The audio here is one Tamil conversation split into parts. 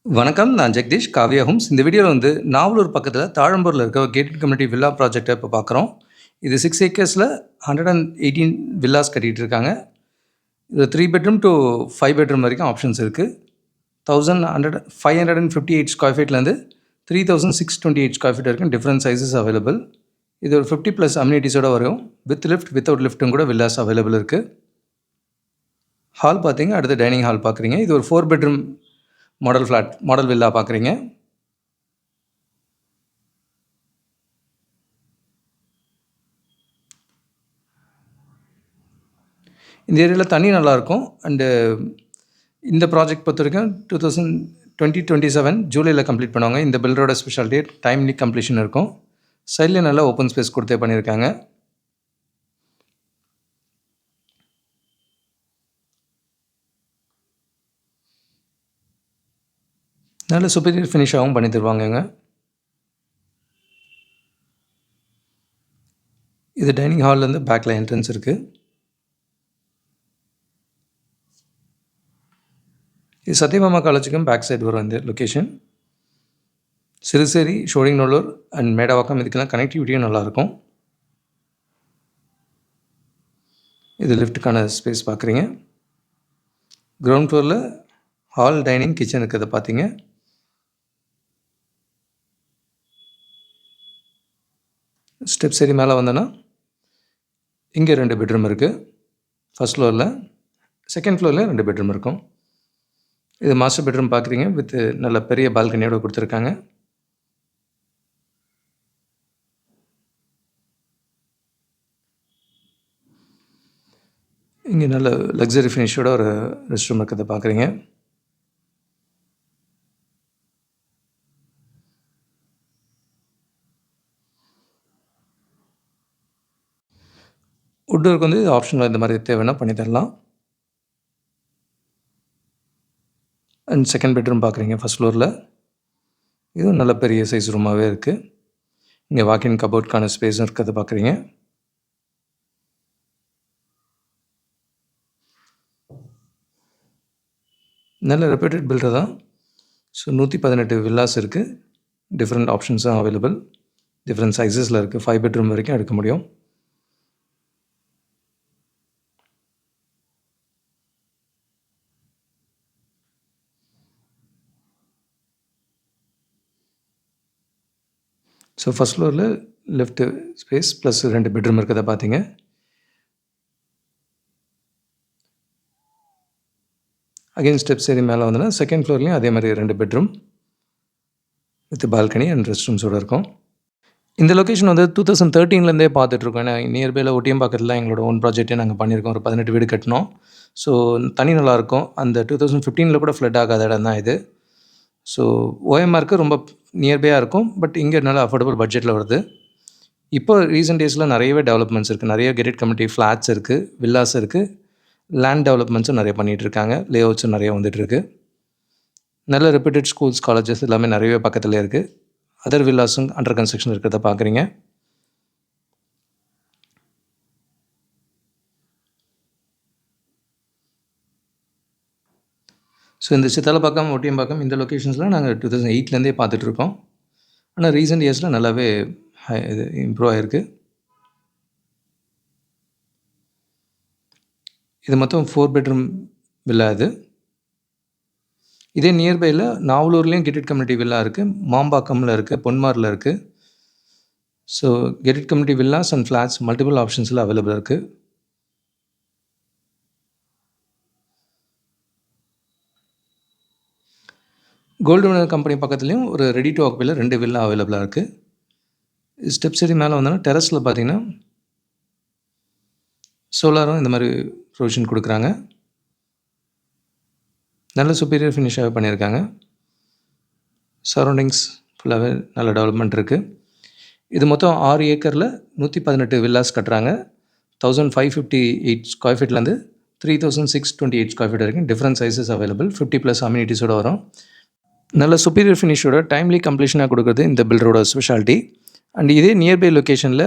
வணக்கம். நான் ஜெகதீஷ், காவியா ஹோம்ஸ். இந்த வீடியோவில் நாவலூர் பக்கத்தில் தாழம்பூரில் இருக்க ஒரு கேட்டட் கம்யூனிட்டி வில்லா ப்ராஜெக்டை இப்போ பார்க்குறோம். இது 6 ஏக்கர்ஸில் 118 வில்லாஸ் கட்டிகிட்டு இருக்காங்க. இது 3 பெட்ரூம் டு 5 பெட்ரூம் வரைக்கும் ஆப்ஷன்ஸ் இருக்குது. 558 ஸ்கொயர் ஃபீட்லேருந்து 3628 ஸ்கொயர் ஃபீட் வரைக்கும் டிஃப்ரெண்ட் சைஸஸ் அவைலபிள். இது ஒரு 50+ அம்யூனிட்டிஸோடு வரும். வித் லிஃப்ட், வித்தவுட் லிஃப்ட்டும் கூட வில்லாஸ் அவைலபிள் இருக்குது. ஹால் பார்த்தீங்க, அடுத்து டைனிங் ஹால் பார்க்குறீங்க. இது ஒரு 4 பெட்ரூம் மாடல் வில்லா பார்க்குறீங்க. இந்த ஏரியாவில் தண்ணி நல்லாயிருக்கும். அண்டு இந்த ப்ராஜெக்ட் பொறுத்த வரைக்கும் 2027 ஜூலையில் கம்ப்ளீட் பண்ணுவாங்க. இந்த பில்டரோட ஸ்பெஷாலிட்டி டைம்லி கம்ப்ளீஷன் இருக்கும். சைடில் நல்லா ஓப்பன் ஸ்பேஸ் கொடுத்தே பண்ணியிருக்காங்க. நல்ல சுப்பீரியர் ஃபினிஷாகவும் பண்ணி தருவாங்கங்க. இது டைனிங் ஹால்லேருந்து பேக்கில் என்ட்ரன்ஸ் இருக்குது. இது சத்யபாமா காலேஜுக்கும் பேக் சைடு வரும் இந்த லொக்கேஷன். சிறுசேரி, ஷோடிங்நல்லூர் அண்ட் மேடவாக்கம் இதுக்கெல்லாம் கனெக்டிவிட்டியும் நல்லாயிருக்கும். இது லிஃப்ட்டுக்கான ஸ்பேஸ் பார்க்குறீங்க. கிரவுண்ட் ஃப்ளோரில் ஹால், டைனிங், கிச்சன் இருக்கிறத பார்த்தீங்க. ஸ்டெப்ஸ் ஏறி மேலே வந்தோன்னா இங்கே 2 பெட்ரூம் இருக்குது. ஃபஸ்ட் ஃப்ளோரில், செகண்ட் ஃப்ளோரில் 2 பெட்ரூம் இருக்கும். இது மாஸ்டர் பெட்ரூம் பார்க்குறீங்க. வித் நல்ல பெரிய பால்கனியோடு கொடுத்துருக்காங்க. இங்கே நல்ல லக்ஸரி ஃபினிஷோட ஒரு ரெஸ்ட் ரூம் இருக்கிறத பார்க்குறீங்க. வுட் ஒர்க் ஆப்ஷனில் இந்த மாதிரி தேவைன்னா பண்ணி தரலாம். அண்ட் செகண்ட் பெட்ரூம் பார்க்குறீங்க ஃபஸ்ட் ஃப்ளோரில். இதுவும் நல்ல பெரிய சைஸ் ரூமாகவே இருக்குது. இங்கே வாக்கின் கபோர்ட்கான ஸ்பேஸும் இருக்கிறத பார்க்குறீங்க. நல்ல ரெப்யூட்டட் பில்டர் தான். ஸோ 118 வில்லாஸ் இருக்குது. டிஃப்ரெண்ட் ஆப்ஷன்ஸும் அவைலபிள். டிஃப்ரெண்ட் சைஸஸில் இருக்குது. 5 பெட்ரூம் வரைக்கும் எடுக்க முடியும். ஸோ ஃபஸ்ட் ஃப்ளோரில் லெஃப்ட்டு ஸ்பேஸ் ப்ளஸ் 2 பெட்ரூம் இருக்கிறத பார்த்தீங்க. அகைன் ஸ்டெப்ஸ் ஏறி மேலே வந்தோன்னா செகண்ட் ஃப்ளோர்லேயும் அதே மாதிரி 2 bedroom with balcony and rest ரூம்ஸோடு இருக்கும். இந்த லொக்கேஷன் 2013லேருந்தே பார்த்துட்ருக்கோம். ஏன்னா நியர்பையில் ஒட்டியம் பக்கத்தில் எங்களோட ஓன் ப்ராஜெக்டே நாங்கள் பண்ணியிருக்கோம். ஒரு 18 வீடு கட்டினோம். ஸோ தண்ணி நல்லாயிருக்கும். அந்த 2015 கூட ஃப்ளட் ஆகாத இடம் தான் இது. ஸோ ஓஎம்ஆருக்கு ரொம்ப நியர்பையாக இருக்கும். பட் இங்கே நல்லா அஃபோர்டபுள் பட்ஜெட்டில் வருது. இப்போ ரீசெண்ட் டேஸில் நிறையவே டெவலப்மெண்ட்ஸ் இருக்குது. நிறைய கெட்டட் கம்யூனிட்டி ஃப்ளாட்ஸ் இருக்குது, வில்லாஸ் இருக்குது, லேண்ட் டெவலப்மெண்ட்ஸும் நிறைய பண்ணிகிட்ருக்காங்க. லேஅவுட்ஸும் நிறைய வந்துட்டுருக்கு. நல்ல ரெப்யூட்டட் ஸ்கூல்ஸ், காலேஜஸ் எல்லாமே நிறையவே பக்கத்தில் இருக்குது. அதர் வில்லாஸும் அண்டர் கன்ஸ்ட்ரக்ஷன் இருக்கிறத பார்க்குறீங்க. ஸோ இந்த சித்தாலப்பாக்கம், ஒட்டியம்பாக்கம் இந்த லொக்கேஷன்ஸ்லாம் நாங்கள் 2008லேருந்தே பார்த்துட்ருக்கோம். ஆனால் ரீசெண்ட் இயர்ஸில் நல்லாவே இது இம்ப்ரூவ் ஆகிருக்கு. இது மொத்தம் 4 பெட்ரூம் வில்லா இது. இதே நியர்பையில் நாவலூர்லேயும் கெட்டட் கம்யூனிட்டி வில்லா இருக்குது, மாம்பாக்கமில் இருக்குது, பொன்மாரில் இருக்குது. So gated community villas and flats multiple ஆப்ஷன்ஸில் அவைலபிள் இருக்குது. கோல்டு வினர் கம்பெனி பக்கத்துலேயும் ஒரு ரெடி டு ஆக்குபையில் 2 வில்லா அவைலபிளாக இருக்குது. ஸ்டெப்ஸ் ஏறி மேலே வந்தோன்னா டெரஸில் பார்த்தீங்கன்னா சோலாரும் இந்த மாதிரி ப்ரொவிஷன் கொடுக்குறாங்க. நல்ல சுப்பீரியர் ஃபினிஷாகவே பண்ணியிருக்காங்க. சரௌண்டிங்ஸ் ஃபுல்லாகவே நல்ல டெவலப்மெண்ட் இருக்குது. இது மொத்தம் 6 ஏக்கரில் 118 வில்லாஸ் கட்டுறாங்க. 1558 ஸ்கொயர் ஃபீட்லேருந்து 3628 ஸ்கொயர் ஃபீட் வரைக்கும் டிஃப்ரெண்ட் சைஸஸ் அவைலபிள். 50+ அம்யூனிட்டிஸோடு வரும். நல்ல சுப்பீரியர் ஃபினிஷோட டைம்லி கம்ப்ளீஷனாக கொடுக்குறது இந்த பில்டரோட ஸ்பெஷாலிட்டி. அண்ட் இதே நியர்பை லொக்கேஷனில்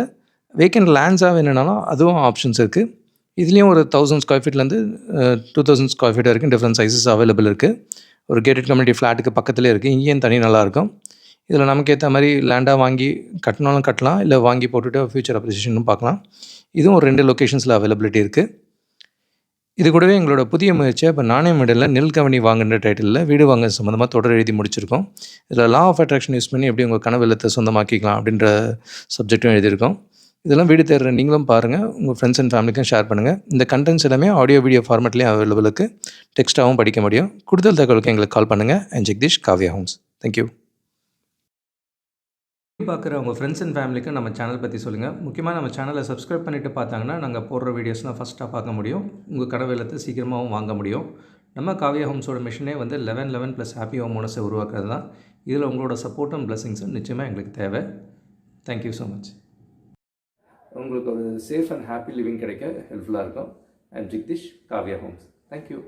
வேக்கண்ட் லேண்ட்ஸாக வேணுனாலும் அதுவும் ஆப்ஷன்ஸ் இருக்குது. இதுலேயும் ஒரு 1000 ஸ்கொயர் ஃபீட்லேருந்து 2000 ஸ்கொயர் ஃபீட் வரைக்கும் டிஃப்ரெண்ட் சைஸஸ் அவைலபிள் இருக்குது. ஒரு கேட்டட் கம்யூனிட்டி ஃப்ளாட்டுக்கு பக்கத்துலேயே இருக்குது. இங்கேயும் தண்ணி நல்லாயிருக்கும். இதில் நமக்கு ஏற்ற மாதிரி லேண்டாக வாங்கி கட்டினாலும் கட்டலாம், இல்லை வாங்கி போட்டுட்டு ஃபியூச்சர் அப்ரிசியேஷனும் பார்க்கலாம். இதுவும் ஒரு 2 லொக்கேஷன்ஸில் அவைலபிலிட்டி இருக்குது. இது கூடவே எங்களோட புதிய முயற்சியாக இப்போ நாணயமேடில் நெல்கவனி வாங்குன்ற டைட்டிலில் வீடு வாங்க சம்மந்தமாக தொடர் எழுதி முடிச்சிருக்கோம். இதில் லா ஆஃப் அட்ராக்ஷன் யூஸ் பண்ணி எப்படி உங்கள் கனவு இல்லத்தை சொந்தமாக்கிக்கலாம் அப்படின்ற சப்ஜெக்டும் எழுதியிருக்கோம். இதெல்லாம் வீடு தேடுற நீங்களும் பாருங்கள், உங்கள் ஃப்ரெண்ட்ஸ் அண்ட் ஃபேமிலிக்கும் ஷேர் பண்ணுங்கள். இந்த கண்டென்ட்ஸ் எல்லாமே ஆடியோ வீடியோ ஃபார்மேட்லேயும் அவைலபிள் இருக்குது. டெக்ஸ்ட்டாகவும் படிக்க முடியும். கூடுதல் தகவலுக்கு எங்களுக்கு கால் பண்ணுங்கள். And Jagadish, Kavya homes. Thank you. பார்க்குற உங்கள் ஃப்ரெண்ட்ஸ் அண்ட் ஃபேமிலிக்கு நம்ம சேனல் பற்றி சொல்லுங்கள். முக்கியமாக நம்ம சேனலை சப்ஸ்கிரைப் பண்ணிவிட்டு பார்த்தாங்கன்னா நாங்கள் போடுற வீடியோஸ்லாம் ஃபஸ்ட்டாக பார்க்க முடியும். உங்கள் கனவு இல்லத்தை சீக்கிரமாகவும் வாங்க முடியும். நம்ம காவ்யா ஹோம்ஸோட மிஷனே வந்து 11 + ஹாப்பி ஹோம் ஓனர்ஸை உருவாக்குறது தான். இதில் உங்களோட சப்போர்ட்டும் பிளஸிங்ஸும் நிச்சயமாக எங்களுக்கு தேவை. Thank you so much. உங்களுக்கு ஒரு சேஃப் அண்ட் ஹாப்பி லிவிங் கிடைக்க ஹெல்ப்ஃபுல்லாக இருக்கும். I am Jagadish, Kavya homes. Thank you.